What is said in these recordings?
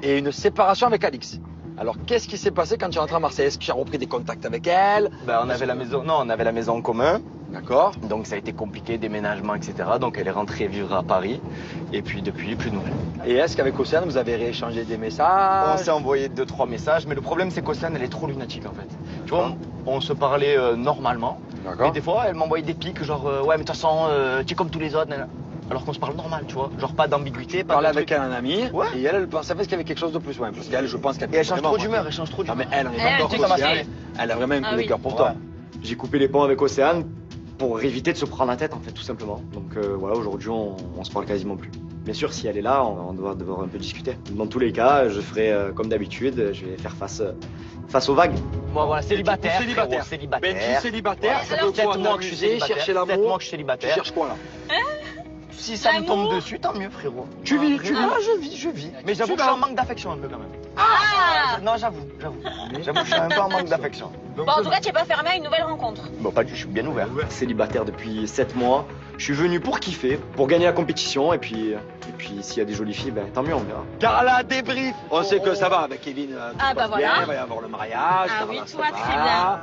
et une séparation avec Alix. Alors, qu'est-ce qui s'est passé quand tu es rentré à Marseille? Est-ce que tu as repris des contacts avec elle? On avait la maison, non, on avait la maison en commun. D'accord. Donc ça a été compliqué, déménagement, etc. Donc elle est rentrée vivre à Paris. Et puis depuis, plus de nouvelles. Et est-ce qu'avec Océane, vous avez rééchangé des messages? On s'est envoyé 2-3 messages, mais le problème c'est qu'Océane, elle est trop lunatique en fait. Tu vois, on se parlait normalement. D'accord. Et des fois, elle m'envoyait des pics, genre, ouais, mais de toute façon, tu es comme tous les autres. Alors qu'on se parle normal, tu vois. Genre pas d'ambiguïté, pas Parlais de avec truc. un ami, Ouais. et elle savait qu'il y avait quelque chose de plus. Ouais, parce qu'elle, je pense qu'elle... Et elle change trop d'humeur, elle change trop Non, d'humeur. mais elle, on est Elle, d'accord tu qu'Océane, sais. elle a vraiment un coup de cœur pour toi. J'ai coupé les ponts avec Océane pour éviter de se prendre la tête, en fait, tout simplement. Donc voilà, aujourd'hui, on se parle quasiment plus. Bien sûr, si elle est là, on doit devoir un peu discuter. Dans tous les cas, je ferai comme d'habitude, je vais faire face aux vagues. Moi, voilà, célibataire. Célibataire. Frérot, célibataire. Benji célibataire, ça alors, veut quoi 7 mois que je suis t'amuser, célibataire. chercher 7 l'amour? mois que je suis Tu célibataire. cherches quoi, là? Si ça me L'amour. tombe dessus, tant mieux, frérot. Tu vis. Ah, je vis. Mais j'avoue que je suis en manque d'affection un peu quand même. Ah Non, j'avoue. J'avoue que je suis un peu en manque d'affection. Bon, en tout cas, tu n'es pas fermé à une nouvelle rencontre. Bon, pas du tout, je suis bien ouvert. Célibataire depuis 7 mois. Je suis venu pour kiffer, pour gagner la compétition. Et puis s'il y a des jolies filles, ben, tant mieux, on verra. Carla, débrief. On sait que ça va avec Kevin. Tout Ah, se bah passe voilà. bien, il va y avoir le mariage. Ah ça oui, va, tout ça va très bien.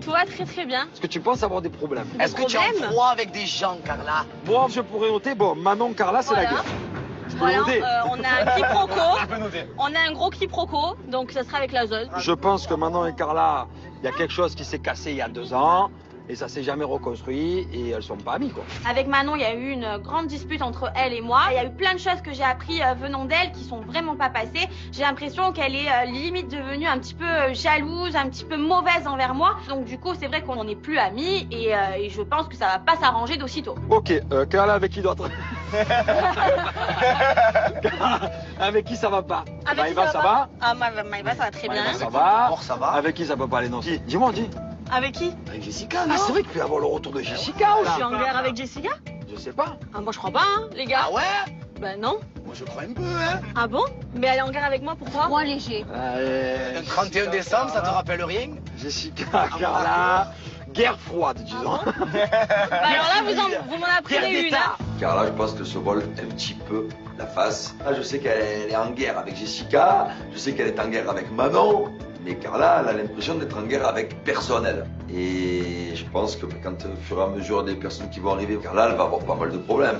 Tout va très très bien. Est-ce que tu penses avoir des problèmes? Des problèmes froid avec des gens, Carla? Moi, je pourrais noter, bon, Manon, Carla, c'est la Voilà. guerre. Je peux Voilà, noter. on a un quiproquo. Tu peux noter. On a un gros quiproquo, donc ça sera avec la zone. Je pense que Manon et Carla, il y a quelque chose qui s'est cassé il y a 2 ans. Et ça s'est jamais reconstruit et elles sont pas amies, quoi. Avec Manon, il y a eu une grande dispute entre elle et moi. Il y a eu plein de choses que j'ai appris venant d'elle qui sont vraiment pas passées. J'ai l'impression qu'elle est limite devenue un petit peu jalouse, un petit peu mauvaise envers moi. Donc du coup, c'est vrai qu'on n'en est plus amis et je pense que ça va pas s'arranger d'aussitôt. Ok, Carla, avec qui d'autre? Avec qui ça va pas? Maïva, ça va? Ah, Maïva, ça va très bien. Maïva, ça va? Or, ça va. Avec qui ça peut pas aller, non? Qui? Dis-moi, dis. Avec qui? Avec Jessica, non? Ah, c'est vrai qu'il peut y avoir le retour de Jessica, Je suis en guerre avec Jessica? Je sais pas. Ah, moi je crois pas, hein, les gars. Ah ouais? Ben non. Moi, je crois un peu, hein. Ah bon? Mais elle est en guerre avec moi, pourquoi? Moins léger. Le 31 décembre, ça te rappelle rien? Jessica, Carla, guerre froide, disons. Bah alors là, vous m'en apprenez une. Hein. Car là, je pense que se vole un petit peu la face. Là, je sais qu'elle est en guerre avec Jessica, je sais qu'elle est en guerre avec Manon, mais Carla, elle a l'impression d'être en guerre avec personne, elle. Et je pense que quand, au fur et à mesure des personnes qui vont arriver, Carla, elle va avoir pas mal de problèmes.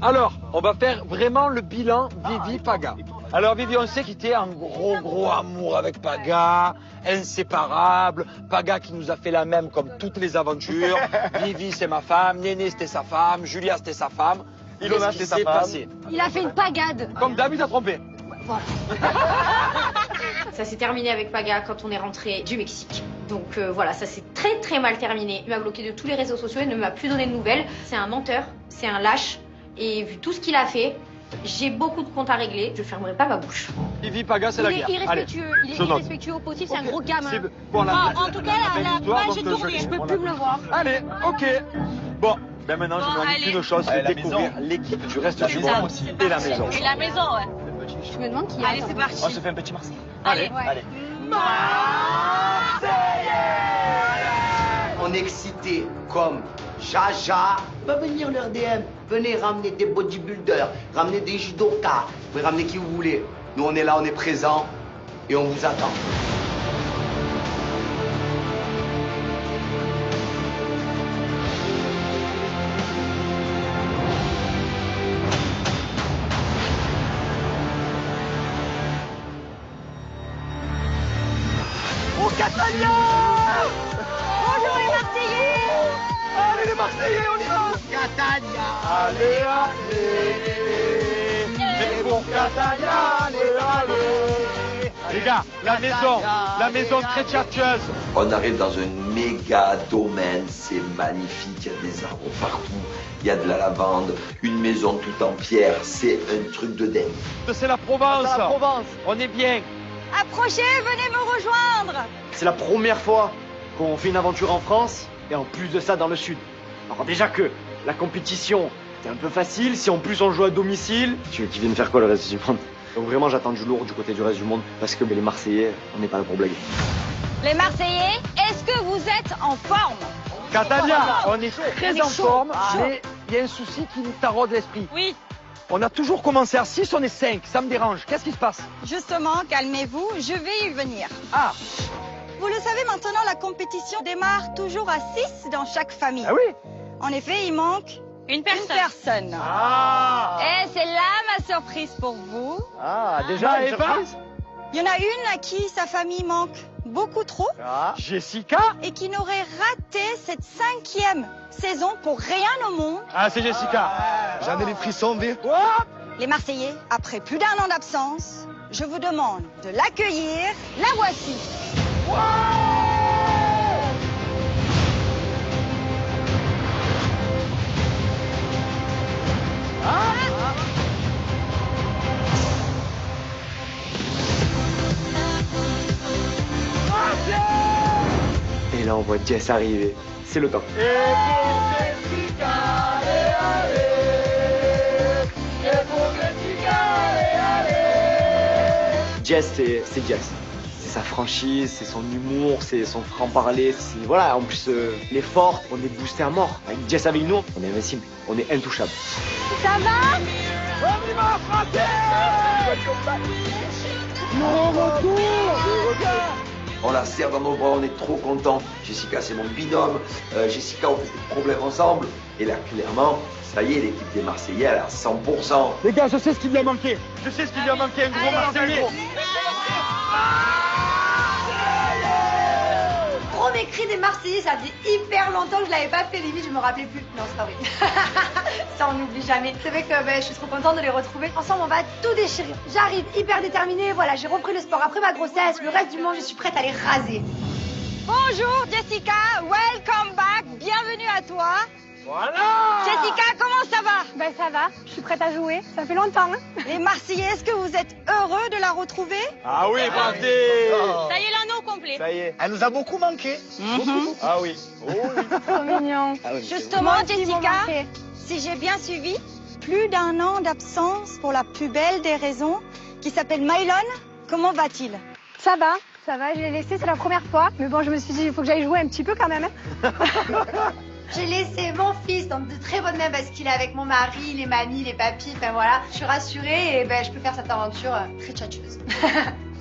Alors, on va faire vraiment le bilan Vivi-Paga. Alors Vivi, on sait qu'il était en gros amour avec Paga, inséparable. Paga qui nous a fait la même comme toutes les aventures. Vivi, c'est ma femme, Néné, c'était sa femme, Julia, c'était sa femme. Ilona, Qu'est-ce qui c'était sa s'est femme. passé? Il a fait une pagade. Comme David a trompé. Ça s'est terminé avec Paga quand on est rentré du Mexique. Donc voilà, ça s'est très très mal terminé. Il m'a bloqué de tous les réseaux sociaux, il ne m'a plus donné de nouvelles. C'est un menteur, c'est un lâche. Et vu tout ce qu'il a fait, j'ai beaucoup de comptes à régler. Je fermerai pas ma bouche. Vivi, Paga, c'est la Il est guerre. irrespectueux. Il est je note. irrespectueux au possible, c'est un gros gamin. C'est bon, En tout cas, la page est tournée. Je peux plus me le voir. Allez, ok. Bon, ben maintenant, Bon, je me allez. dis qu'une chose, Allez, c'est la découvrir maison. l'équipe du reste du C'est ça. monde et la maison. Et la maison, ouais. Je me demande qui y a. Allez, c'est parti. On se fait un petit Marseille. Allez. Allez. On est excité comme Jaja. Va venir leur DM. Venez ramener des bodybuilders, ramener des judokas. Vous pouvez ramener qui vous voulez. Nous, on est là, on est présents et on vous attend. Au Catania! Bonjour les Marseillais. Allez les Marseillais, on y va! Catania! Allez, allez! Mais pour Catania, allez, allez! Les gars, la maison très tchatcheuse. On arrive dans un méga domaine, c'est magnifique, il y a des arbres partout, il y a de la lavande, une maison toute en pierre, c'est un truc de dingue. C'est la Provence. C'est la Provence. On est bien. Approchez, venez me rejoindre. C'est la première fois qu'on fait une aventure en France et en plus de ça dans le sud. Alors déjà que la compétition était un peu facile, si en plus on joue à domicile, tu veux qu'ils viennent faire quoi le reste du monde? Donc vraiment j'attends du lourd du côté du reste du monde parce que les Marseillais, on n'est pas là pour blaguer. Les Marseillais, est-ce que vous êtes en forme? Catania, on est très en forme, mais il y a un souci qui nous taraude l'esprit. Oui. On a toujours commencé à 6, on est 5. Ça me dérange. Qu'est-ce qui se passe? Justement, calmez-vous, je vais y venir. Ah. Vous le savez maintenant, la compétition démarre toujours à 6 dans chaque famille. Ah oui. En effet, il manque Une personne. une personne. Ah. Et c'est là ma surprise pour vous. Ah, déjà une Eva. surprise. Il y en a une à qui sa famille manque beaucoup trop Ah. Jessica. et qui n'aurait raté cette 5e saison pour rien au monde. Ah, c'est Jessica. J'en ai les frissons, mais... What? Les Marseillais, après plus d'1 an d'absence, je vous demande de l'accueillir. La voici. Et là, on voit Jess arriver. C'est le temps. Jess, c'est Jess. C'est sa franchise, c'est son humour, c'est son franc-parler. Voilà, en plus, elle est forte, on est boosté à mort. Avec Jess avec nous, on est invincible, on est intouchable. Ça va? On la serre dans nos bras, on est trop contents. Jessica, c'est mon binôme. Jessica, on fait des problèmes ensemble. Et là, clairement, ça y est, l'équipe des Marseillais, elle est à 100%. Les gars, je sais ce qui lui a manqué. Je sais ce qui lui a manqué, un gros Marseillais. Premier cri des Marseillais, ça faisait hyper longtemps que je l'avais pas fait, limite je me rappelais plus. Non, c'est pas vrai. Ça on n'oublie jamais. C'est vrai que je suis trop contente de les retrouver. Ensemble on va tout déchirer. J'arrive hyper déterminée, voilà, j'ai repris le sport après ma grossesse, le reste du monde, je suis prête à les raser. Bonjour Jessica, welcome back, bienvenue à toi. Voilà. Jessica, comment ça va? Ben ça va, je suis prête à jouer. Ça fait longtemps. Hein. Les Marseillais, est-ce que vous êtes heureux de la retrouver? Ah oui, partez. Ça y est, l'anneau complet. Ça y est, elle nous a beaucoup manqué. Ah oui. Oh oui. Trop mignon. Justement, Moi aussi, ils m'ont Jessica, manqué. si j'ai bien suivi, plus d'1 an d'absence pour la plus belle des raisons, qui s'appelle Mylon. Comment va-t-il? Ça va, je l'ai laissé, c'est la première fois. Mais bon, je me suis dit, il faut que j'aille jouer un petit peu quand même. Hein. J'ai laissé mon fils dans de très bonnes mains parce qu'il est avec mon mari, les mamies, les papis, enfin voilà. Je suis rassurée et ben, je peux faire cette aventure très tchatcheuse.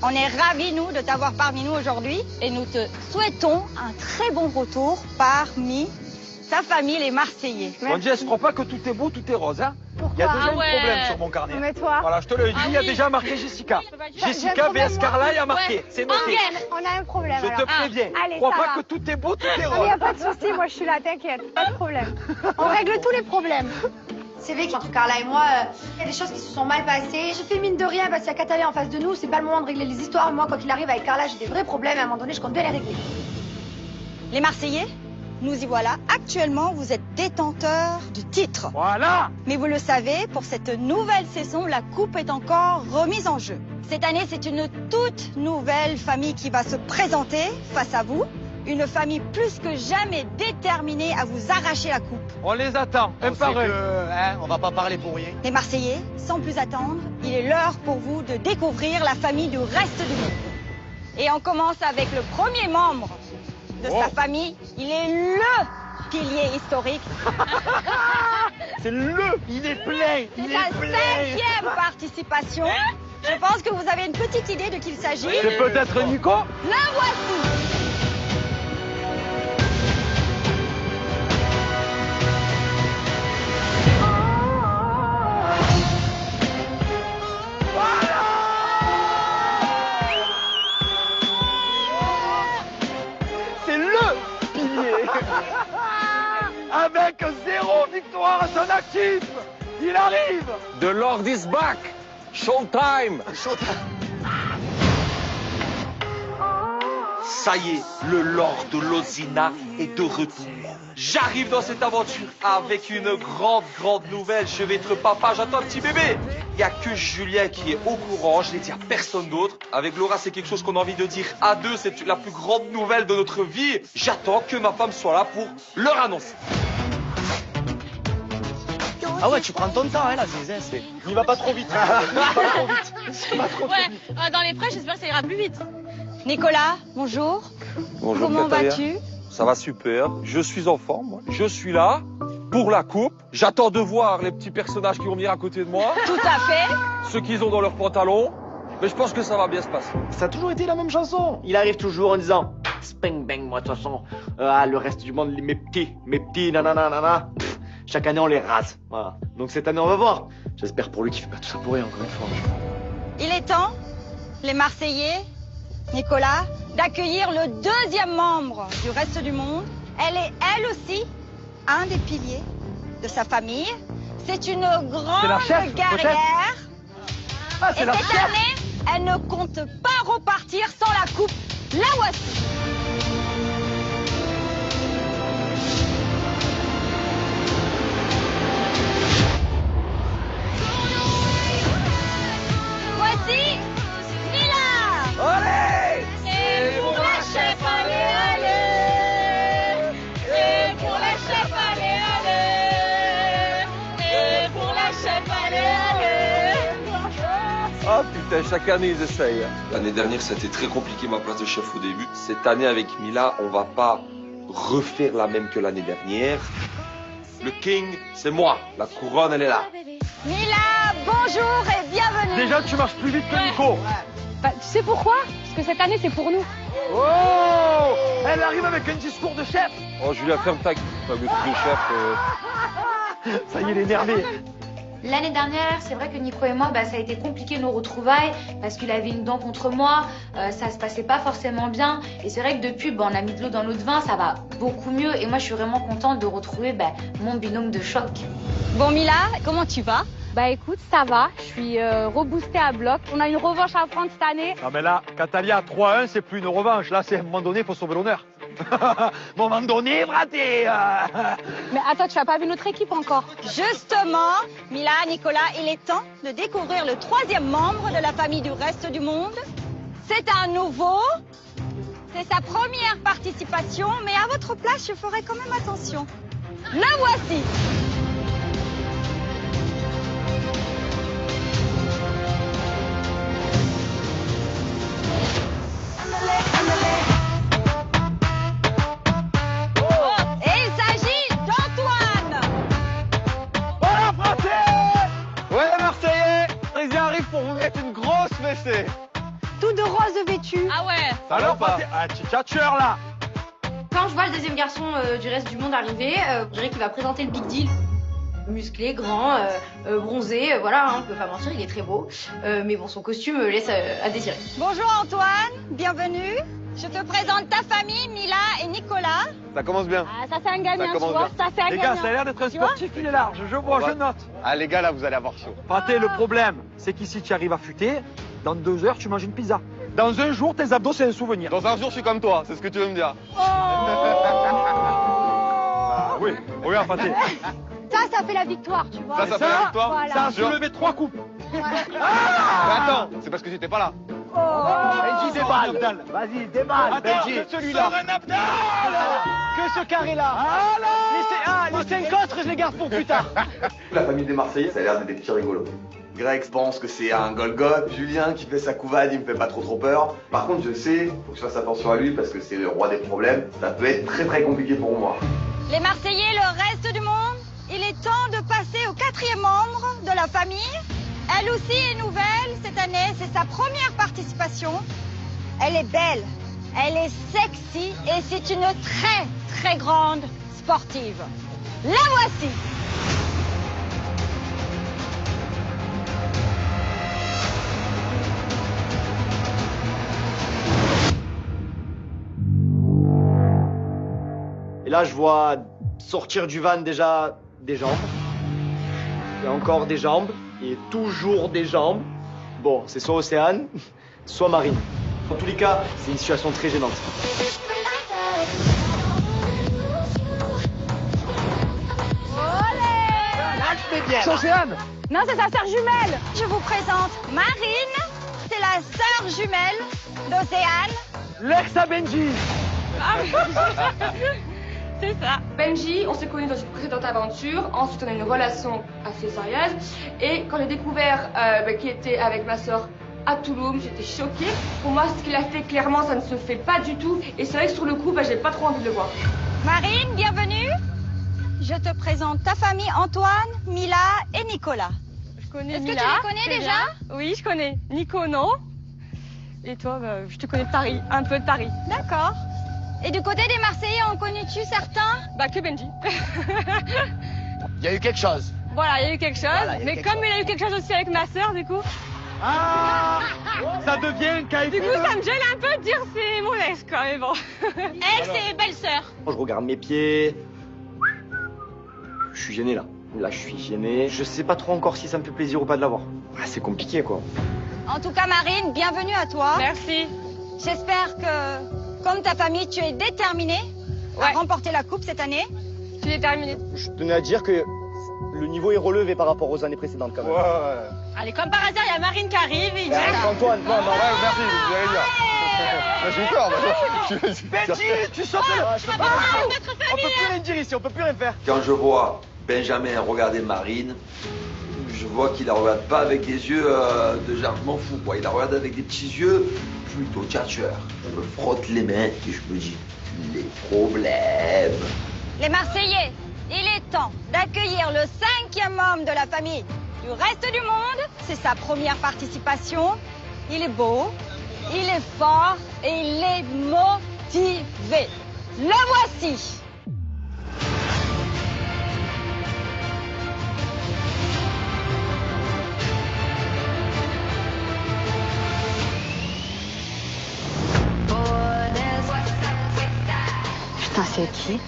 On est ravis, nous, de t'avoir parmi nous aujourd'hui et nous te souhaitons un très bon retour parmi ta famille, les Marseillais. Bon, Jess, je crois pas que tout est beau, tout est rose, hein. Il y a déjà Ah un ouais. problème sur mon carnet. Mais toi, Voilà, je te le dis, Ah il y a oui. déjà marqué Jessica. j'ai un Jessica problème, vs moi. Carla, il a marqué. Ouais. C'est noté. Engueule. on a un problème. Je te alors. préviens. Allez, Crois ça pas va. que tout est beau, tout est Il rose. n'y a pas de souci, moi je suis là, t'inquiète, pas de problème. On règle tous les problèmes. C'est vrai qu'entre Carla et moi, il y a des choses qui se sont mal passées. Je fais mine de rien parce qu'il y a Catalan en face de nous. C'est pas le moment de régler les histoires. Moi, quand il arrive avec Carla, j'ai des vrais problèmes. À un moment donné, je compte bien les régler. Les Marseillais, nous y voilà. Actuellement, vous êtes détenteurs du titre. Voilà. Mais vous le savez, pour cette nouvelle saison, la coupe est encore remise en jeu. Cette année, c'est une toute nouvelle famille qui va se présenter face à vous. Une famille plus que jamais déterminée à vous arracher la coupe. On les attend, un par un. On va pas parler pour rien. Les Marseillais, sans plus attendre, il est l'heure pour vous de découvrir la famille du reste du groupe. Et on commence avec le premier membre de sa famille. Il est LE pilier historique. C'est il est plein, C'est il sa est plein. 5e participation. Je pense que vous avez une petite idée de qui il s'agit. C'est peut-être Nico. La voici. C'est le pilier. Avec 0 victoire à son actif. Il arrive. The Lord is back. Showtime. Ça y est, le Lord de Lozina est de retour. J'arrive dans cette aventure avec une grande nouvelle. Je vais être papa, j'attends un petit bébé. Il n'y a que Julien qui est au courant, je l'ai dit à personne d'autre. Avec Laura, c'est quelque chose qu'on a envie de dire à deux, c'est la plus grande nouvelle de notre vie. J'attends que ma femme soit là pour leur annoncer. Ah ouais, tu prends ton temps, hein, là, c'est... Il va pas trop vite. Ouais, dans les prêts, j'espère que ça ira plus vite. Nicolas, bonjour. Bonjour, Comment Natalia. vas-tu? Ça va super. Je suis en forme, moi. Je suis là. pour la coupe. J'attends de voir les petits personnages qui vont venir à côté de moi. Tout à fait. Ceux qu'ils ont dans leurs pantalons. Mais je pense que ça va bien se passer. Ça a toujours été la même chanson. Il arrive toujours en disant Spang bang, moi de toute façon. Le reste du monde, mes petits, nanana, nanana. Pff, chaque année on les rase. Voilà. Donc cette année on va voir. J'espère pour lui qu'il fait pas tout ça pour rien encore une fois. Il est temps, les Marseillais, Nicolas, d'accueillir le deuxième membre du reste du monde. Elle est elle aussi un des piliers de sa famille. C'est une grande chef, guerrière. Ah, Et cette année, elle ne compte pas repartir sans la coupe. La voici. Voici Mila. Allez! Et pour la chef, allez, allez. Et pour la chef, allez, allez. Et pour la chef, allez, allez. Ah putain, chaque année ils essayent. L'année dernière, c'était très compliqué ma place de chef au début. Cette année, avec Mila, on va pas refaire la même que l'année dernière. Le king, c'est moi. La couronne, elle est là. Mila, bonjour et bienvenue. Déjà, tu marches plus vite que Nico. Bah, tu sais pourquoi? Parce que cette année, c'est pour nous. Oh! Elle arrive avec un discours de chef. Oh Julien, ferme ta gueule. Pas de chef. Ça y est, il est énervé. L'année dernière, c'est vrai que Nico et moi, ça a été compliqué nos retrouvailles parce qu'il avait une dent contre moi, ça se passait pas forcément bien. Et c'est vrai que depuis, on a mis de l'eau dans notre vin, ça va beaucoup mieux. Et moi, je suis vraiment contente de retrouver mon binôme de choc. Bon Mila, comment tu vas? Bah écoute, ça va. Je suis reboostée à bloc. On a une revanche à prendre cette année. Non mais là, Catalia 3-1, c'est plus une revanche. Là, c'est à un moment donné, il faut sauver l'honneur. Moment donné, braté. Mais attends, tu as pas vu notre équipe encore? Justement, Mila, Nicolas, il est temps de découvrir le troisième membre de la famille du reste du monde. C'est un nouveau. C'est sa première participation, mais à votre place, je ferai quand même attention. La voici. Tout de rose vêtu. Ah ouais. Alors, tchatcheur là. Quand je vois le deuxième garçon du reste du monde arriver, je dirais qu'il va présenter le big deal. Musclé, grand, bronzé, voilà, on peut pas mentir, il est très beau. Mais bon, son costume laisse à désirer. Bonjour Antoine, bienvenue. Je te présente ta famille, Mila et Nicolas. Ça commence bien. Ah, ça c'est un gagnant, tu vois. Ça c'est un Les gagnant. gars, ça a l'air d'être un sportif, il est large. Je vois, je note. Ah les gars, là, vous allez avoir chaud. Pâté, le problème, c'est qu'ici, tu arrives à futer. Dans 2 heures, tu manges une pizza. Dans un jour, tes abdos, c'est un souvenir. Dans un jour, je suis comme toi, c'est ce que tu veux me dire. Ah, oui, regarde, Pâté. Ça fait la victoire, tu vois. Ça fait la victoire. Voilà. Ça a soulevé 3 coupes. Mais attends, c'est parce que j'étais pas là. Benji, déballe. Vas-y, déballe, Benji. Celui-là. Que ce carré-là. Les 5 autres, je les garde pour plus tard. La famille des Marseillais, ça a l'air d'être des petits rigolos. Greg pense que c'est un Golgoth. Julien qui fait sa couvade, il me fait pas trop peur. Par contre, je sais, faut que je fasse attention à lui parce que c'est le roi des problèmes. Ça peut être très très compliqué pour moi. Les Marseillais, le reste du monde, il est temps de passer au 4e membre de la famille. Elle aussi est nouvelle cette année, c'est sa première participation. Elle est belle, elle est sexy et c'est une très très grande sportive. La voici. Et là, je vois sortir du van déjà des jambes. Et encore des jambes. Et toujours des jambes. Bon, c'est soit Océane, soit Marine. En tous les cas, c'est une situation très gênante. C'est Océane. Non, c'est sa sœur jumelle. Je vous présente Marine, c'est la sœur jumelle d'Océane. L'ex à Benji. C'est ça. Benji, on s'est connus dans une précédente aventure. Ensuite, on a eu une relation assez sérieuse. Et quand j'ai découvert qu'il était avec ma soeur à Toulouse, j'étais choquée. Pour moi, ce qu'il a fait, clairement, ça ne se fait pas du tout. Et c'est vrai que sur le coup, j'ai pas trop envie de le voir. Marine, bienvenue. je te présente ta famille Antoine, Mila et Nicolas. Je connais Est-ce que Mila. tu les connais déjà? Oui, je connais. Nico, non. Et toi, bah, je te connais de Paris, un peu de Paris. D'accord. Et du côté des Marseillais, en connais-tu certains? Bah, que Benji. Il y a eu quelque chose. Voilà, il y a eu quelque chose. Voilà, il y a eu mais quelque comme chose. il y a eu quelque chose aussi avec ma sœur, du coup. Ah, ça devient un Du coup, ça me gêne un peu de dire c'est mon ex, quoi, mais bon. Ex et belle-sœur. Je regarde mes pieds. Je suis gêné là. Là, je suis gêné. Je sais pas trop encore si ça me fait plaisir ou pas de l'avoir. Ah, c'est compliqué quoi. En tout cas, Marine, bienvenue à toi. Merci. J'espère que, comme ta famille, tu es déterminée à remporter la coupe cette année. Tu es déterminée. Je tenais à dire que le niveau est relevé par rapport aux années précédentes quand même. Allez, comme par hasard, il y a Marine qui arrive et il dit... Antoine, non, non, merci, vous allez dire. J'ai eu peur, Benji, tu sautes là. On peut plus rien dire ici, on peut plus rien faire. Quand je vois Benjamin regarder Marine, je vois qu'il la regarde pas avec des yeux de genre je m'en fous quoi. Il la regarde avec des petits yeux plutôt tchatcheurs. Je me frotte les mains et je me dis les problèmes. Les Marseillais, il est temps d'accueillir le 5e homme de la famille du reste du monde. C'est sa première participation. Il est beau, il est fort et il est motivé. Le voici. Putain, c'est qui?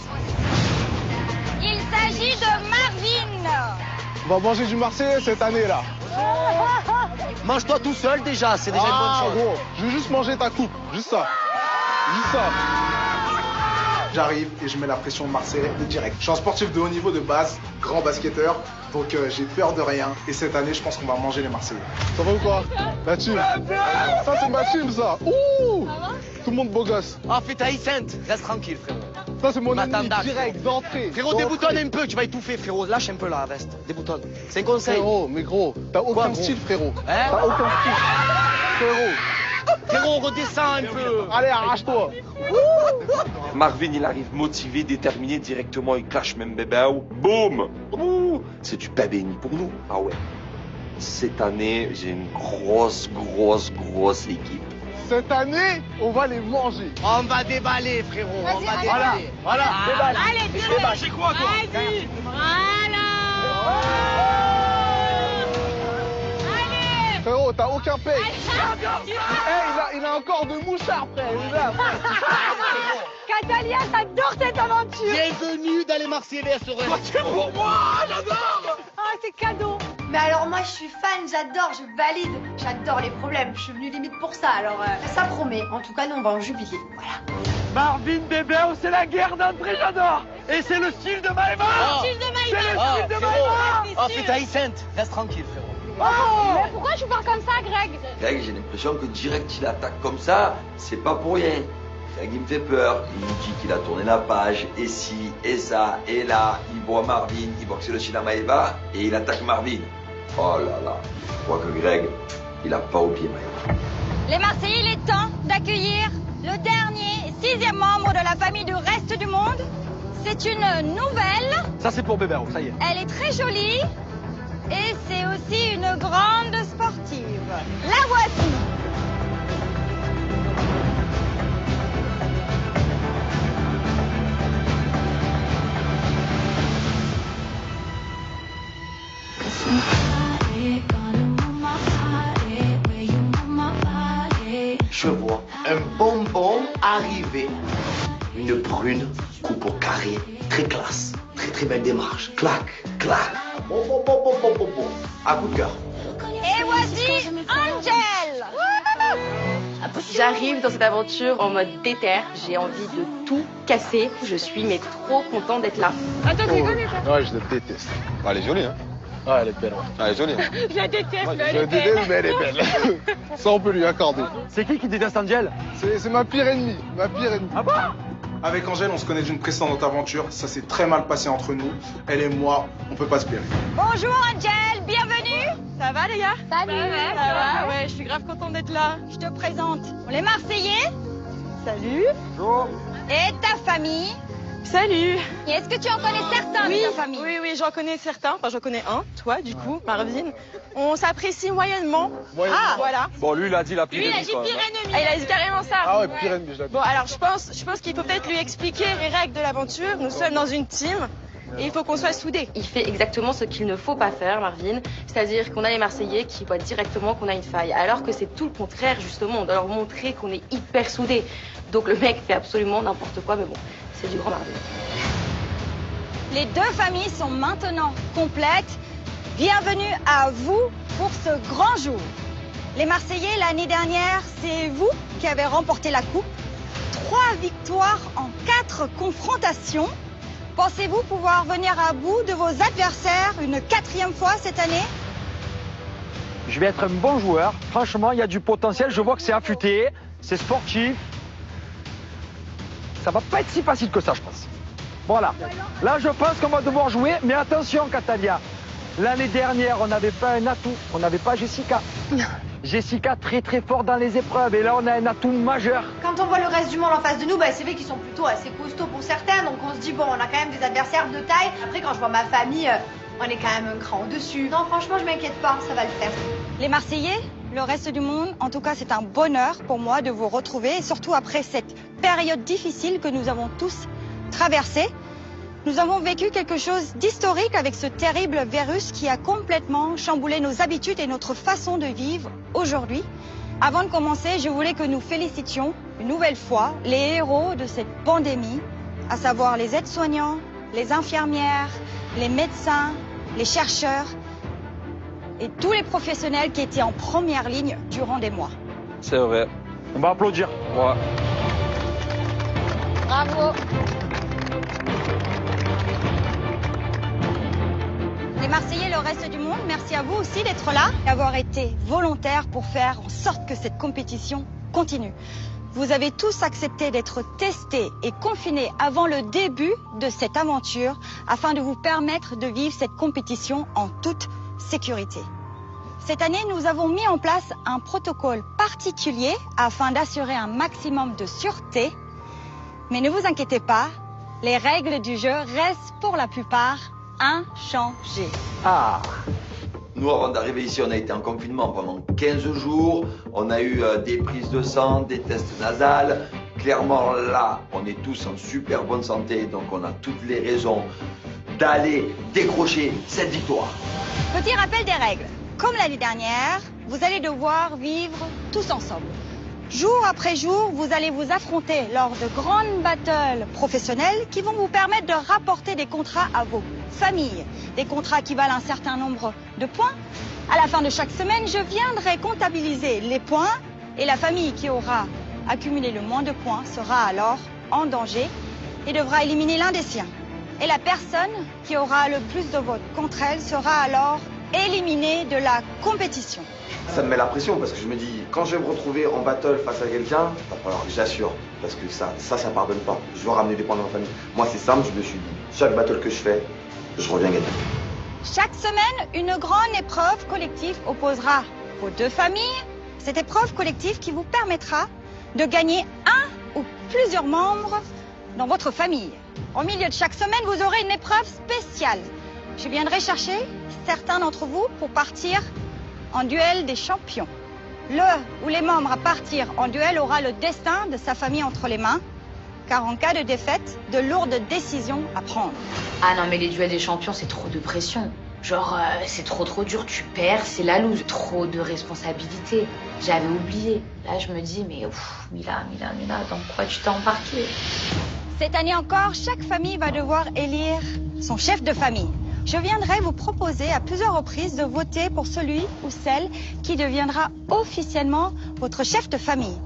Il s'agit de Marvin. On va manger du Marseillais cette année là. Mange-toi tout seul déjà, c'est déjà une bonne chose. Gros, je veux juste manger ta coupe, juste ça. Juste ça. J'arrive et je mets la pression Marseillais de direct. Je suis un sportif de haut niveau de base, grand basketteur, donc j'ai peur de rien. Et cette année, je pense qu'on va manger les Marseillais. Ça va ou quoi? Ma team. Ça c'est ma team ça. Ouh. Tout le monde beau gosse. Ah, fais ta Hyacinth, reste tranquille frérot. Ça c'est mon ennemi M'attendant, direct d'entrée. Frérot, déboutonne un peu, tu vas étouffer frérot. Lâche un peu la veste, déboutonne. C'est un conseil. Frérot, mais gros, t'as aucun Quoi, gros style frérot. Hein? T'as aucun style. Frérot. Frérot, redescends un peu. Allez, arrache-toi. Marvin, il arrive motivé, déterminé, directement, il clash même bébé. Boum! Ouh. C'est du pain béni pour nous. Ah ouais. Cette année, j'ai une grosse équipe. Cette année, on va les manger. On va déballer frérot, on va déballer. Voilà, déballe. Allez, déballe. C'est quoi toi? Vas-y. Voilà. Allez. Frérot, t'as aucun paye. Il a encore de mouchards, frère. Catalia, j'adore cette aventure. Bienvenue dans les Marseillais sur C'est pour moi, j'adore. Ah, c'est cadeau. Mais alors moi je suis fan, j'adore, je valide, j'adore les problèmes, je suis venue limite pour ça, alors ça promet. En tout cas nous on va en jubiler, voilà. Marvin bébé, c'est la guerre d'entrée, j'adore. Et c'est le style de Maëva. Style de C'est le Maïva. style de Maëva. Ah, fais ta Hyacinth, reste tranquille frérot. Mais pourquoi tu parles comme ça, Greg? Greg, j'ai l'impression que direct il attaque comme ça, c'est pas pour rien. Greg, il me fait peur. Il nous dit qu'il a tourné la page, et ci, et ça, et là. Il voit Marvin, il voit que c'est le style de Maëva, et il attaque Marvin. Oh là là, je crois que Greg, il a pas oublié Maëva. Les Marseillais, il est temps d'accueillir le dernier, 6e membre de la famille du reste du monde. C'est une nouvelle. Ça c'est pour bébé, ça y est. Elle est très jolie et c'est aussi une grande sportive. La voici. Je vois un bonbon arriver. Une prune, coupe au carré, très classe. Très belle démarche. Clac, clac. Bon. À coup de cœur. Et voici Angel. J'arrive dans cette aventure en mode déter. J'ai envie de tout casser. Je suis mais trop contente d'être là. Attends, tu connais ça? Ouais, je la déteste. Elle est jolie, hein. Ah, elle est belle. Elle est jolie. Je la déteste, mais Je elle la est déteste, belle. mais elle est belle. Ça, on peut lui accorder. C'est qui déteste Angel? C'est ma pire ennemie. Ma pire ennemie. Ah bon? Avec Angèle, on se connaît d'une précédente aventure. Ça s'est très mal passé entre nous. Elle et moi, on peut pas se blairer. Bonjour Angel, bienvenue. Ça va les gars? Salut. Ça va, ouais, je suis grave contente d'être là. Je te présente les Marseillais Salut. et ta famille, Salut. Et est-ce que tu en connais certains de ta famille? Oui, j'en connais certains. Enfin, j'en connais un, toi, du coup, Marvin. On s'apprécie moyennement. Ah, voilà. Bon, lui, il a dit la pire Lui, il a ennemie, dit quand même, pire hein. ennemi. Il a dit carrément ça. Ah ouais, pire ennemi, je l'ai dit. Bon, alors, je pense qu'il faut peut-être lui expliquer les règles de l'aventure. Nous sommes dans une team. Et il faut qu'on soit soudés. Il fait exactement ce qu'il ne faut pas faire, Marvin. C'est-à-dire qu'on a les Marseillais qui voient directement qu'on a une faille. Alors que c'est tout le contraire, justement. On doit leur montrer qu'on est hyper soudés. Donc le mec fait absolument n'importe quoi, mais bon, c'est du grand Marvin. les deux familles sont maintenant complètes. Bienvenue à vous pour ce grand jour. Les Marseillais, l'année dernière, c'est vous qui avez remporté la coupe. 3 victoires en 4 confrontations. Pensez-vous pouvoir venir à bout de vos adversaires une 4e fois cette année? Je vais être un bon joueur. Franchement, il y a du potentiel. Je vois que c'est affûté, c'est sportif. Ça va pas être si facile que ça, je pense. Voilà. Là, je pense qu'on va devoir jouer. Mais attention, Catalia. L'année dernière, on n'avait pas un atout. On n'avait pas Jessica. Jessica très très fort dans les épreuves. Et là, on a un atout majeur. Quand on voit le reste du monde en face de nous, c'est vrai qu'ils sont plutôt assez costauds pour certains. Donc on se dit, bon, on a quand même des adversaires de taille. Après, quand je vois ma famille, on est quand même un cran au-dessus. Non, franchement, je m'inquiète pas, ça va le faire. Les Marseillais, le reste du monde, en tout cas, c'est un bonheur pour moi de vous retrouver. Et surtout après cette période difficile que nous avons tous traversée. Nous avons vécu quelque chose d'historique avec ce terrible virus qui a complètement chamboulé nos habitudes et notre façon de vivre aujourd'hui. Avant de commencer, je voulais que nous félicitions une nouvelle fois les héros de cette pandémie, à savoir les aides-soignants, les infirmières, les médecins, les chercheurs et tous les professionnels qui étaient en première ligne durant des mois. C'est vrai. On va applaudir. Ouais. Bravo. Les Marseillais, le reste du monde, merci à vous aussi d'être là, d'avoir été volontaires pour faire en sorte que cette compétition continue. Vous avez tous accepté d'être testés et confinés avant le début de cette aventure afin de vous permettre de vivre cette compétition en toute sécurité. Cette année, nous avons mis en place un protocole particulier afin d'assurer un maximum de sûreté. Mais ne vous inquiétez pas, les règles du jeu restent pour la plupart inchangées. Ah. Nous, avant d'arriver ici, on a été en confinement pendant 15 jours. On a eu des prises de sang, des tests nasales. Clairement, là, on est tous en super bonne santé. Donc, on a toutes les raisons d'aller décrocher cette victoire. Petit rappel des règles. Comme l'année dernière, vous allez devoir vivre tous ensemble. Jour après jour, vous allez vous affronter lors de grandes battles professionnelles qui vont vous permettre de rapporter des contrats à vos familles. Des contrats qui valent un certain nombre de points. À la fin de chaque semaine, je viendrai comptabiliser les points et la famille qui aura accumulé le moins de points sera alors en danger et devra éliminer l'un des siens. Et la personne qui aura le plus de votes contre elle sera alors éliminée de la compétition. Ça me met la pression parce que je me dis, quand je vais me retrouver en battle face à quelqu'un, va falloir que j'assure. Parce que ça pardonne pas. Je veux ramener des points dans ma famille. Moi, c'est simple, je me suis dit, chaque battle que je fais, je reviens gagner. Chaque semaine, une grande épreuve collective opposera vos deux familles. Cette épreuve collective qui vous permettra de gagner un ou plusieurs membres dans votre famille. Au milieu de chaque semaine, vous aurez une épreuve spéciale. Je viendrai chercher certains d'entre vous pour partir en duel des champions. Le ou les membres à partir en duel aura le destin de sa famille entre les mains, car en cas de défaite, de lourdes décisions à prendre. Ah non, mais les duels des champions, c'est trop de pression. Genre, c'est trop dur, tu perds, c'est la loose. Trop de responsabilités. J'avais oublié. Là, je me dis, mais Mila, dans quoi tu t'es embarquée? Cette année encore, chaque famille va devoir élire son chef de famille. Je viendrai vous proposer à plusieurs reprises de voter pour celui ou celle qui deviendra officiellement votre chef de famille.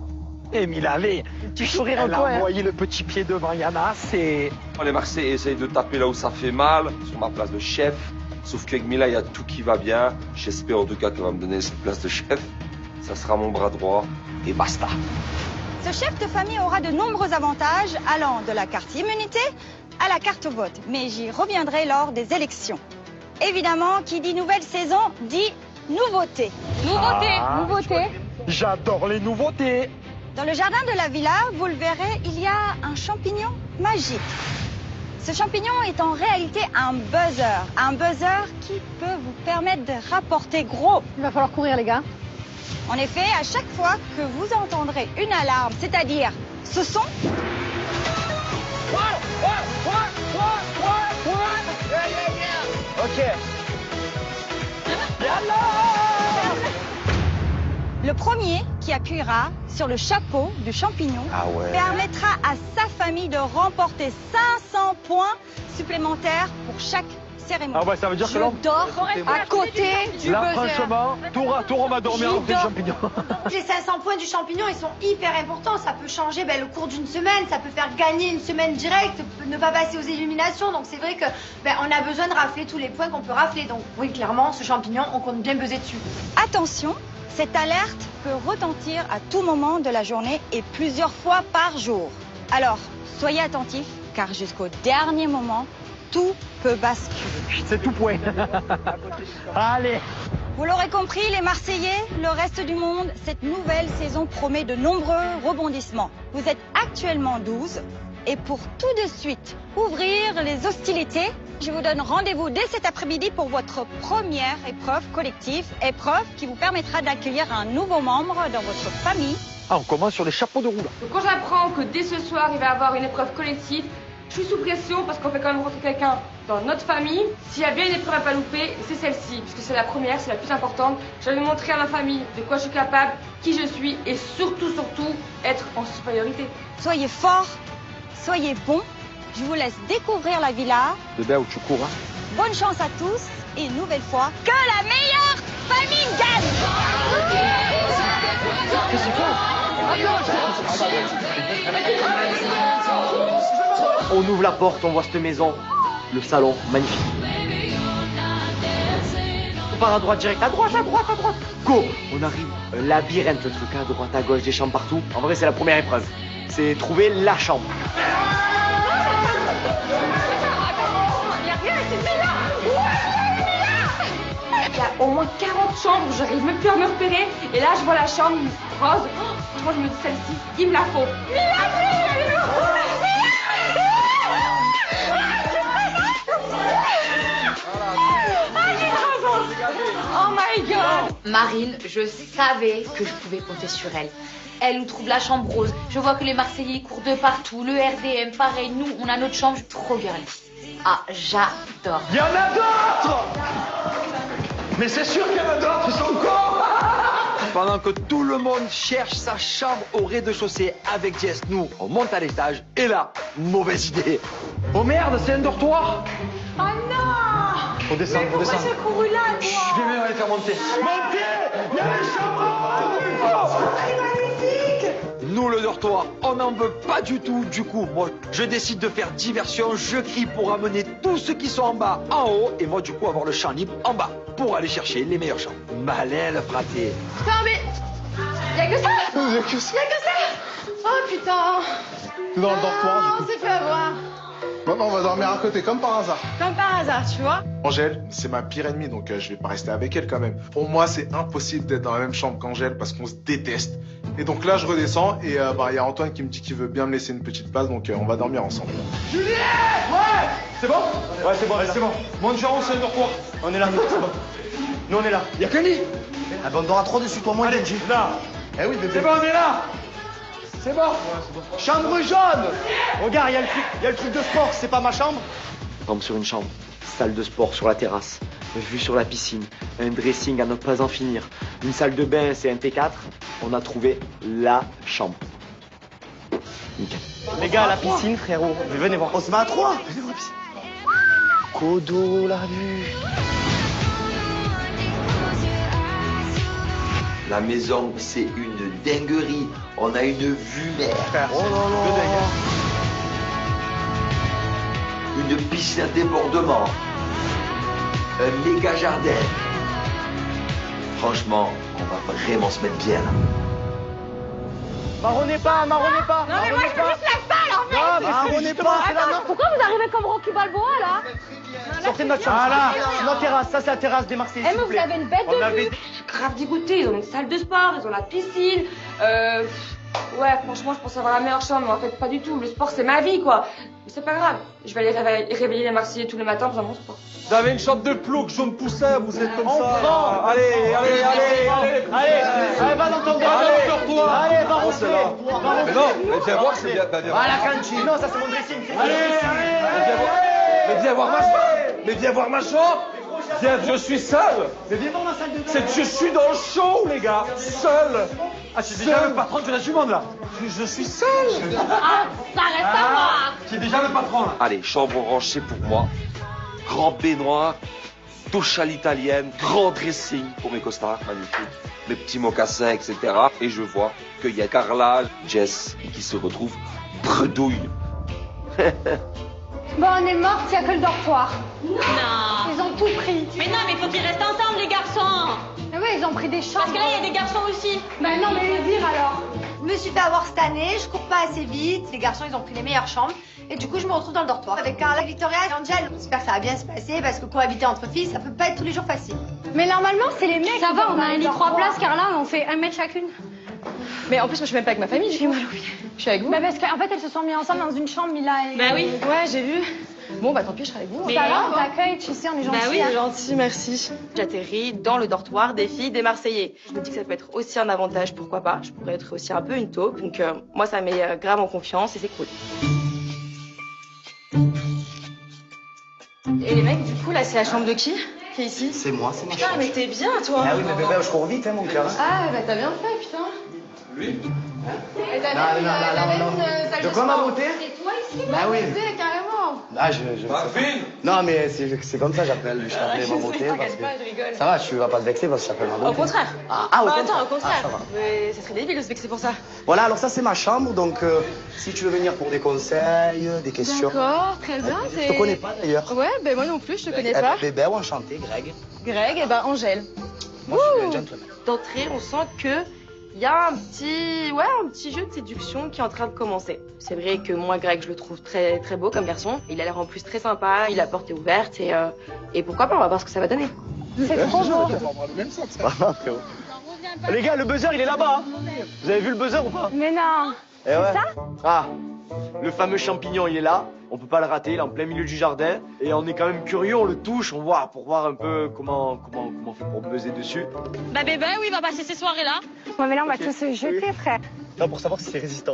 Et Milavé, tu sourires un peu. Elle a envoyé le petit pied devant Yana, c'est... Les Marseillais essayent de taper là où ça fait mal, sur ma place de chef. Sauf qu'avec Mila, il y a tout qui va bien. J'espère en tout cas qu'elle va me donner cette place de chef. Ça sera mon bras droit et basta. Ce chef de famille aura de nombreux avantages allant de la carte immunité à la carte vote, mais j'y reviendrai lors des élections. Évidemment, qui dit nouvelle saison dit nouveauté. Nouveauté. J'adore les nouveautés. Dans le jardin de la villa, vous le verrez, il y a un champignon magique. Ce champignon est en réalité un buzzer. Un buzzer qui peut vous permettre de rapporter gros. Il va falloir courir, les gars. En effet, à chaque fois que vous entendrez une alarme, c'est-à-dire ce son, Ok. le premier qui appuiera sur le chapeau du champignon permettra à sa famille de remporter 500 points supplémentaires pour chaque cérémonie. Ah ouais, ça veut dire que là, Je dors à côté du là, buzzer. franchement, tour à tour, on va dormir en fait du champignon. Les 500 points du champignon, ils sont hyper importants. Ça peut changer le cours d'une semaine, ça peut faire gagner une semaine directe, ne pas passer aux éliminations. Donc c'est vrai que on a besoin de rafler tous les points qu'on peut rafler. Donc oui, clairement, ce champignon, on compte bien buzzer dessus. Attention, cette alerte peut retentir à tout moment de la journée et plusieurs fois par jour. Alors, soyez attentifs, car jusqu'au dernier moment, tout peut basculer. C'est tout point. Allez. Vous l'aurez compris, les Marseillais, le reste du monde, cette nouvelle saison promet de nombreux rebondissements. Vous êtes actuellement 12 et pour tout de suite ouvrir les hostilités, je vous donne rendez-vous dès cet après-midi pour votre première épreuve collective, épreuve qui vous permettra d'accueillir un nouveau membre dans votre famille. Ah, on commence sur les chapeaux de roue là. Donc quand j'apprends que dès ce soir, il va y avoir une épreuve collective, je suis sous pression parce qu'on fait quand même rentrer quelqu'un dans notre famille. S'il y a bien une épreuve à pas louper, c'est celle-ci, puisque c'est la première, c'est la plus importante. Je vais montrer à ma famille de quoi je suis capable, qui je suis et surtout, être en supériorité. Soyez forts, soyez bons. Je vous laisse découvrir la villa. De bien où tu cours, hein. Bonne chance à tous et une nouvelle fois, que la meilleure famille gagne. On ouvre la porte, on voit cette maison, le salon, magnifique. On part à droite direct, à droite. Go. On arrive, un labyrinthe, le truc, à droite, à gauche, des chambres partout. En vrai, c'est la première épreuve. C'est trouver la chambre. Il y a au moins 40 chambres, j'arrive même plus à me repérer. Et là, je vois la chambre rose. Oh, franchement, je me dis celle-ci, il me la faut. Oh my god! Marine, je savais que je pouvais compter sur elle. Elle nous trouve la chambre rose. Je vois que les Marseillais courent de partout. Le RDM, pareil. Nous, on a notre chambre trop girly. Ah, j'adore. Il y en a d'autres! Mais c'est sûr qu'il y en a d'autres, ils sont cons! Pendant que tout le monde cherche sa chambre au rez-de-chaussée avec Jess, nous, on monte à l'étage et là, mauvaise idée. Oh merde, c'est un dortoir! Oh non! Faut descendre, faut descendre. J'ai couru là, moi! Je vais bien les faire monter. Montez! Il y a les chambres! Magnifique! Nous, le dortoir, on n'en veut pas du tout. Du coup, moi, je décide de faire diversion. Je crie pour amener tous ceux qui sont en bas en haut. Et moi, du coup, avoir le champ libre en bas pour aller chercher les meilleurs chambres. Malin, le fraté. Putain, mais... Y'a que ça? Y'a que ça. Y'a que ça? Oh putain! T'es dans le dortoir, du On coup. s'est fait avoir. Maintenant, on va dormir à côté, comme par hasard. Comme par hasard, tu vois? Angèle, c'est ma pire ennemie, donc je vais pas rester avec elle quand même. Pour moi, c'est impossible d'être dans la même chambre qu'Angèle parce qu'on se déteste. Et donc là, je redescends et y a Antoine qui me dit qu'il veut bien me laisser une petite place, donc on va dormir ensemble. Julien! Ouais! C'est bon? Ouais, c'est bon, c'est bon. Monte Jean, c'est le dortoir. On est là, nous, c'est bon. Nous, on est là. Y'a que lui. Ah ben, on dort à 3 dessus, toi, moi, Genji. Là. Eh oui, bébé. C'est bon, on est là. C'est bon. Chambre jaune! Regarde, il y a le truc de sport, c'est pas ma chambre? On tombe sur une chambre, salle de sport sur la terrasse, vue sur la piscine, un dressing à ne pas en finir, une salle de bain, c'est un T4. On a trouvé la chambre. Nickel. Les gars, la piscine, frérot, venez voir. On se met à 3. Venez voir la piscine. Kodo, la vue. La maison, c'est une dinguerie. On a une vue mer. Oh là là. Une piscine à débordement. Un méga jardin. Franchement, on va vraiment se mettre bien là. Marronnez pas. Non, mais moi, je veux juste la salle, en fait! Non, marronnez pas, c'est la Attends, pourquoi vous arrivez comme Rocky Balboa, là? Sortez de notre chambre. Voilà. C'est notre terrasse, ça c'est la terrasse des Marseillais. Eh, s'il mais vous vous plaît. avez une bête de vue! Je suis grave dégoûtée. Ils ont une salle de sport, ils ont la piscine. Ouais, franchement, je pense avoir la meilleure chambre, mais en fait, pas du tout. Le sport, c'est ma vie, quoi. Mais c'est pas grave. Je vais aller réveiller les Marseillais tous les matins dans mon sport. Vous avez une chambre de plouc, jaune poussin, vous êtes comme ça. prend. Allez, va dans ton gars, toi. Allez, va Oh, c'est là. Mais non, mais viens voir, c'est bien. À la cantine. Non, ça c'est mon dressing. Mais viens voir ma chambre. Mais viens voir ma chambre. Viens, je suis seul. Mais viens voir ma salle de bain. Je suis dans le show, les gars. Seul. Ah, tu es déjà le patron du reste du monde, là. Je suis seul. Ah, ça reste à voir. Tu es déjà le patron, là. Allez, chambre rangée pour moi. Grand baignoire. Douche à l'italienne. Grand dressing pour mes costards, magnifique. Mes petits mocassins, etc. Et je vois qu'il y a Carla, Jess, qui se retrouvent bredouille. Bon, on est morts, il n'y a que le dortoir. Non. Ils ont tout pris. Mais non, mais faut qu'ils restent ensemble, les garçons. Mais ouais, ils ont pris des chambres. Parce que là, il y a des garçons aussi. Bah non, mais les vire alors. Je me suis fait avoir cette année, je cours pas assez vite. Les garçons, ils ont pris les meilleures chambres. Et du coup, je me retrouve dans le dortoir avec Carla, Victoria et Angel. J'espère que ça va bien se passer parce que cohabiter entre filles, ça peut pas être tous les jours facile. Mais normalement, c'est les mecs. Ça qui va, dorment on a dans un le lit 3 dortoir. places, Carla, on fait 1 mètre chacune. Mais en plus, moi, je suis même pas avec ma famille, j'ai mal au pied. Je suis avec vous. Bah parce qu'en fait, elles se sont mis ensemble dans une chambre, Mila et... Bah oui. Ouais, j'ai vu. Bon, bah tant pis, je serai avec vous. Mais ça va, on t'accueille, tu sais, on est gentils. Bah oui, hein. gentil, merci. J'atterris dans le dortoir des filles des Marseillais. Je me dis que ça peut être aussi un avantage, pourquoi pas. Je pourrais être aussi un peu une taupe. Donc moi, ça me met grave en confiance et c'est cool. Et les mecs, du coup, là, c'est la chambre de qui est ici? C'est moi, c'est ma Putain, chambre. mais t'es bien, toi. Ah oui, mais bébé, je cours vite, hein, mon cœur. Ah, bah t'as bien fait, putain. Lui? Et t'as Non, non. De quoi, ma beauté? Et toi ici, Bah oui. carrément. Ah, je Non, mais c'est comme ça, j'appelle. Je t'appelle ma beauté. Parce que... je rigole. Ça va, tu vas pas te vexer parce que je t'appelle ma beauté. Au contraire. Ah, au Bah, contraire. attends, au contraire. Ah, ça va. Mais ça serait débile de se vexer pour ça. Voilà, alors ça, c'est ma chambre. Donc, si tu veux venir pour des conseils, des questions. D'accord, très bien. Je te connais pas d'ailleurs. Ouais, ben moi non plus, je te connais pas. Bébé, enchanté, Greg. Greg, et ben Angèle. Moi, je suis un gentleman. D'entrée, on sent que il y a un petit jeu de séduction qui est en train de commencer. C'est vrai que moi, Greg, je le trouve très très beau comme garçon. Il a l'air en plus très sympa, il a la porte est ouverte et pourquoi pas, on va voir ce que ça va donner. C'est trop beau. C'est pas grave, frérot. Les gars, le buzzer, il est là-bas. Hein. Vous avez vu le buzzer ou pas? Mais non. Eh ouais. Ça Ah, le fameux champignon, il est là. On peut pas le rater, il est en plein milieu du jardin. Et on est quand même curieux, on le touche, on voit pour voir un peu comment on fait pour buzzer dessus. Bah bébé, oui, il va passer ces soirées-là. Ouais, mais là, on va tous se jeter, frère. Non, pour savoir si c'est résistant.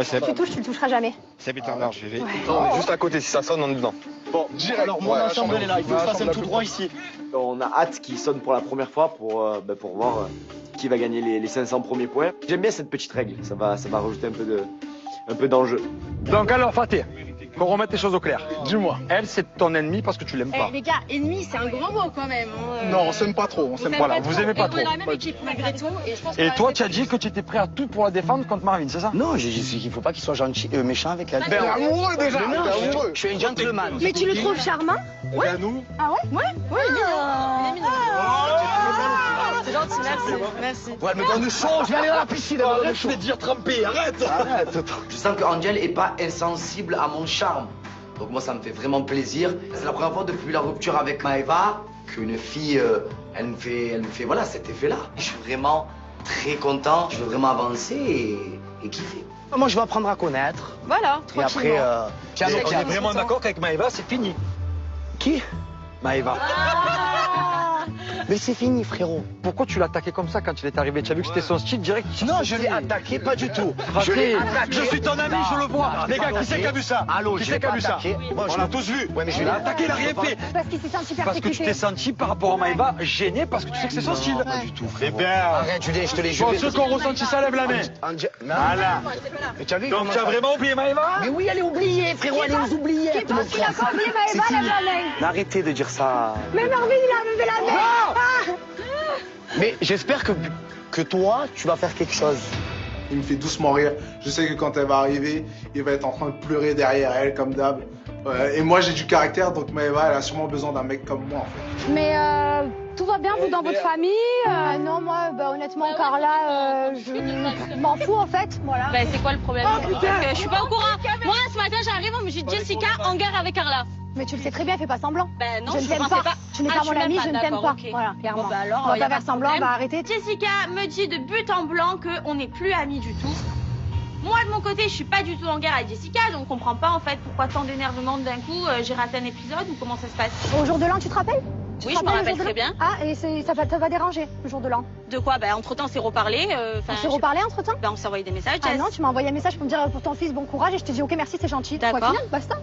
Ça, tu touches, tu le toucheras jamais. C'est Bernard, je vais. Non, juste à côté, si ça sonne, on est dedans. Bon, alors moi, la chambre, elle est là. Il faut que je fasse un tout droit ici. On a hâte qu'il sonne pour la première fois pour voir qui va gagner les 500 premiers points. J'aime bien cette petite règle, ça va rajouter un peu d'enjeu. Donc alors, Fatih, qu'on remette les choses au clair. Dis-moi. Elle, c'est ton ennemi parce que tu l'aimes pas. Les gars, ennemi, c'est un grand mot quand même. Non, on s'aime pas trop. On s'aime pas Voilà, là. vous aimez pas trop. On est dans la même équipe malgré tout. Et, je pense Et qu'on toi, va tu as dit que tu étais prêt à tout pour la défendre contre Marvin, c'est ça? Non, j'ai dit qu'il faut pas qu'il soit gentil, méchant avec elle. Ben amoureux déjà. Mais non, Ben amoureux. je suis un gentleman. Mais tu le trouves charmant? Ouais. Ben nous. Ah ouais? Ouais, il est mignon. C'est gentil, merci. Ouais, mais donne chaud, je vais aller dans la piscine. Arrête, je vais te dire tremper, arrête. Je sens que Angel est pas insensible à mon charme. Donc moi, ça me fait vraiment plaisir. C'est la première fois depuis la rupture avec Maëva qu'une fille, elle me fait voilà, cet effet-là. Je suis vraiment très content. Je veux vraiment avancer et kiffer. Moi, je vais apprendre à connaître. Voilà, Et après, On est vraiment d'accord qu'avec Maëva, c'est fini. Qui? Maëva. Mais c'est fini, frérot. Pourquoi tu l'as attaqué comme ça quand il est arrivé? Tu as vu que c'était son style direct? Non, je l'ai attaqué, pas du tout. Je suis ton ami, je le vois. Les gars, qui c'est qui a vu ça? Allô, qui c'est qui a vu ça? On l'a tous vu. Ouais, mais je Il a attaqué, il a rien fait. Parce qu'il s'est senti persécuté. Parce que tu t'es senti par rapport à Maëva gêné parce que tu sais que c'est son style. Pas du tout, Eh frérot. bien, Arrête, Julien, je te l'ai juré. bon, ceux qui ont ressenti ça, lève la main. Voilà. Mais tu as vu Donc comment tu as ça- vraiment oublié Maëva? Mais oui, elle est oubliée, frérot, elle est aux oubliettes, mon Qui a frère. pas oublié C'est Maëva, fini. lève la main. Mais arrêtez de dire ça. Mais Marvin, il a levé la main. Ah. Mais j'espère que toi, tu vas faire quelque chose. Il me fait doucement rire. Je sais que quand elle va arriver, il va être en train de pleurer derrière elle, comme d'hab. Et moi, j'ai du caractère, donc Maëva, elle a sûrement besoin d'un mec comme moi, en fait. Mais tout va bien, vous, dans votre famille? Non, moi, bah, honnêtement, Carla, je m'en fous, en fait. Voilà. Bah c'est quoi le problème? Parce que je suis pas au courant. Moi, ce matin, j'arrive, on me dit Jessica en guerre avec Carla. Mais tu le sais très bien, fais pas semblant. Ben non, je ne t'aime pensais pas. Tu n'es pas mon ami, je ne t'aime pas. Voilà, clairement. Bon, bah alors, on va y a pas faire semblant, on va arrêter. Jessica me dit de but en blanc qu'on n'est plus amis du tout. Moi, de mon côté, je suis pas du tout en guerre avec Jessica, donc on comprend pas en fait pourquoi tant d'énervement d'un coup. J'ai raté un épisode ou comment ça se passe? Au jour de l'an, tu te rappelles? Oui, je me rappelle très bien. Ah, et ça va déranger, le jour de l'an. De quoi? Bah, entre-temps, on s'est reparlé. On s'est reparlé entre-temps? Bah, on s'est envoyé des messages, Ah Jess. non, tu m'as envoyé un message pour me dire pour ton fils bon courage et je te dis ok merci, c'est gentil. D'accord. Point final, basta.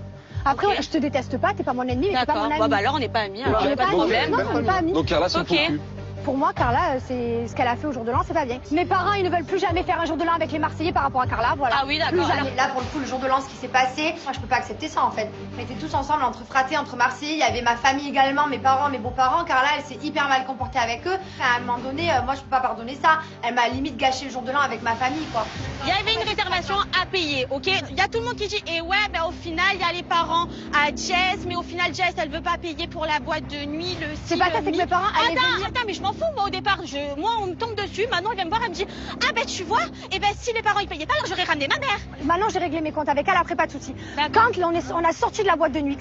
Après, je te déteste pas, t'es pas mon ennemi, mais t'es pas mon ami. Bon, bah alors on n'est pas amis, alors On y a n'est pas de problème. Non, on n'est pas amis. Donc Carla, c'est un faux cul. Pour moi, Carla, c'est ce qu'elle a fait au jour de l'an, c'est pas bien. Mes parents, ils ne veulent plus jamais faire un jour de l'an avec les Marseillais par rapport à Carla, voilà. Ah oui, d'accord. Plus jamais. Là, pour le coup, le jour de l'an, ce qui s'est passé, moi, je peux pas accepter ça, en fait. On était tous ensemble, entre fratés, entre Marseillais. Il y avait ma famille également, mes parents, mes beaux-parents. Carla, elle s'est hyper mal comportée avec eux. À un moment donné, moi, je peux pas pardonner ça. Elle m'a limite gâché le jour de l'an avec ma famille, quoi. Il y avait une réservation à payer, ok? Il y a tout le monde qui dit, et ouais, ben au final, il y a les parents à Jess, mais au final, Jess, elle veut pas payer pour la boîte de nuit, le C'est pas ça, c'est que mes parents allaient venir. Attends, mais je m'en fous, moi, au départ. Moi, on me tombe dessus, Manon, elle vient me voir, elle me dit, ah ben tu vois, et ben si les parents ils payaient pas, alors j'aurais ramené ma mère. Maintenant, j'ai réglé mes comptes avec elle, après pas de soucis. Quand on a sorti de la boîte de nuit,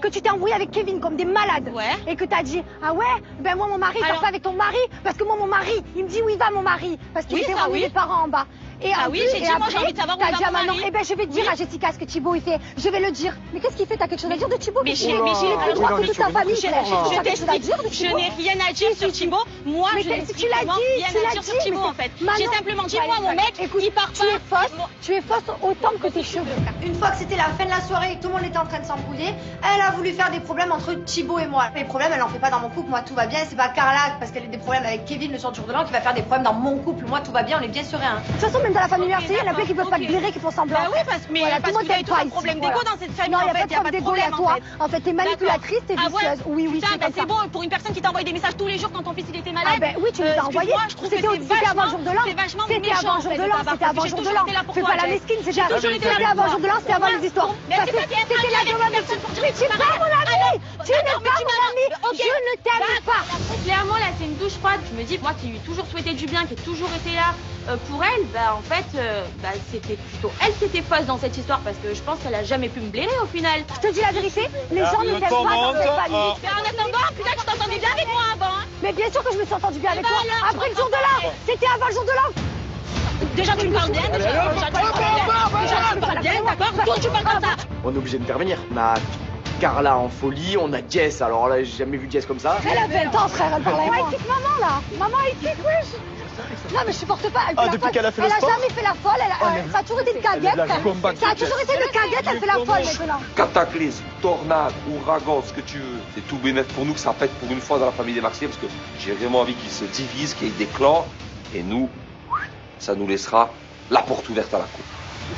que tu t'es embrouillé avec Kevin comme des malades, et que t'as dit, ah ouais, ben moi mon mari, sors pas avec ton mari, parce que moi mon mari, il me dit où il va mon mari, parce qu'il était ramené les parents en bas. Et Ah oui, j'ai dit, moi j'ai envie de savoir où t'as va dit à mon Manon, mari. eh ben je vais te dire à Jessica ce que Thibaut il fait, je vais le dire. Mais qu'est-ce qu'il fait? T'as quelque chose à dire de Thibaut? Mais j'ai plus le droit que toute ta famille. je t'explique, je n'ai rien à dire sur Thibaut. Moi, je n'ai tu l'as dit, rien à dire sur Thibaut en fait. J'ai simplement dit, moi mon mec, il part pas. Tu es fausse autant que tes cheveux. Une fois que c'était la fin de la soirée et que tout le monde était en train de s'embrouiller, elle a voulu faire des problèmes entre Thibaut et moi. Les problèmes, elle en fait pas dans mon couple, moi tout va bien. C'est pas Carla, parce qu'elle a des problèmes avec Kevin le soir du jour de l'an, qui va faire des problèmes dans mon couple. Moi tout va bien, on est bien serein. De toute façon, même dans la famille Mercier, il y en a plein qui peuvent pas te blairer, qui font semblant. Bah oui, parce que vous avez tous un problème d'ego dans cette famille. Non, il en n'y a fait, pas de problème d'ego, il y a toi. En fait, t'es manipulatrice, t'es vicieuse. Oui, oui, putain, c'est bon pour une personne qui t'envoie des messages tous les jours quand ton fils il était malade. Ah ben oui, tu nous as envoyé. C'était avant le jour de l'an. C'était avant le jour de l'an. C'était avant le jour de l'an. Fais pas la mesquine, c'était avant le jour de l'an, c'était avant les histoires. Parce que c'était la demande. Mais tu n'es pas mon ami. Tu n'es pas mon ami. Je ne t'aime pas. Clairement, là, c'est une douche froide. Je me dis, moi qui lui ai toujours souhaité du bien, qui ai toujours été là pour elle, bah en fait, c'était plutôt elle qui était fausse dans cette histoire parce que je pense qu'elle a jamais pu me blairer au final. Je te dis la vérité, les gens ne t'aiment pas dans cette famille. Mais en attendant, putain, tu t'entendais bien avec moi avant. Mais bien sûr que je me suis entendue bien avec toi. Après le jour de l'an, c'était avant le jour de l'an. Déjà tu me parles bien, tu me parles bien, d'accord? Toi tu parles comme ça. On est obligé d'intervenir. On a Carla en folie, on a Jess, alors là j'ai jamais vu Jess comme ça. Elle a 20 ans frère, elle parle avec moi. Elle kick maman là. Maman elle kick, wesh. Non mais je supporte pas. Depuis qu'elle a fait le sport. Elle a jamais fait la folle, ça a toujours été une caguette. Ça a toujours été une caguette, elle fait la folle maintenant. Cataclysme, tornade, ouragan, ce que tu veux. C'est tout bénéfique pour nous que ça pète pour une fois dans la famille des Marseillais parce que j'ai vraiment envie qu'ils se divisent, qu'il y ait des clans et nous, ça nous laissera la porte ouverte à la coupe.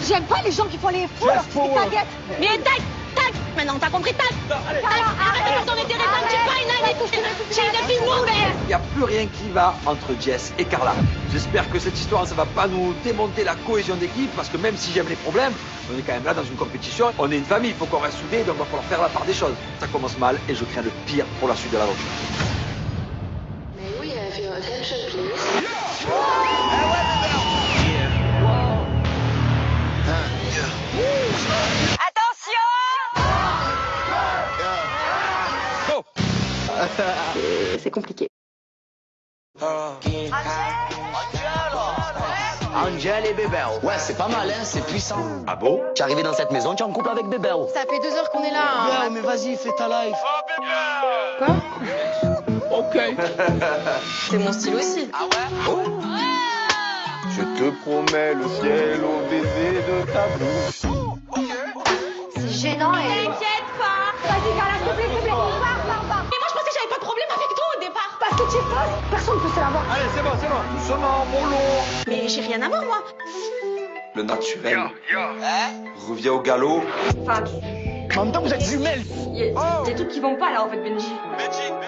J'aime pas les gens qui font les fous alors qu'ils se caguettent. Mais tac, tac, maintenant t'as compris, tac. Arrête de faire ton intérêt, tu es pas une amie, tu es une fille mauvaise. Il n'y a plus rien qui va entre Jess et Carla. J'espère que cette histoire, ça va pas nous démonter la cohésion d'équipe, parce que même si j'aime les problèmes, on est quand même là dans une compétition. On est une famille, il faut qu'on reste soudés, donc il va falloir faire la part des choses. Ça commence mal et je crains le pire pour la suite de l'aventure. May we have your attention, please? C'est compliqué. Angel et Bébéo. Ouais, c'est pas mal, hein, c'est puissant. Ah bon? Tu es arrivé dans cette maison, tu es en couple avec Bébéo. Ça fait 2 heures qu'on est là. Hein. Ouais, mais vas-y, fais ta life. Quoi? Ok. C'est mon style aussi. Ah ouais? Oh. Je te promets le ciel au baiser de ta bouche. C'est gênant et... T'inquiète pas. Vas-y Carla, s'il te plaît, s'il te plaît, pars. Mais moi je pensais que j'avais pas de problème avec toi au départ. Parce que tu es fausse, personne ne peut se l'avoir. Allez, c'est bon, nous sommes en mollo. Mais j'ai rien à voir moi. Le naturel revient au galop. Enfin, En même temps, vous êtes jumelles. il y a des trucs qui vont pas là en fait, Benji.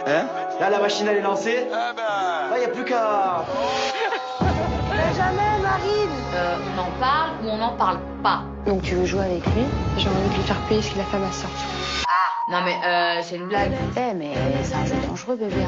Hein? Là, la machine, elle est lancée. Là, il n'y a plus qu'à... Jamais Marine. On en parle ou on n'en parle pas? Donc tu veux jouer avec lui? J'ai envie de lui faire payer ce qu'il a fait à ma sœur. Non mais c'est une blague. Eh mais c'est un jeu dangereux bébé.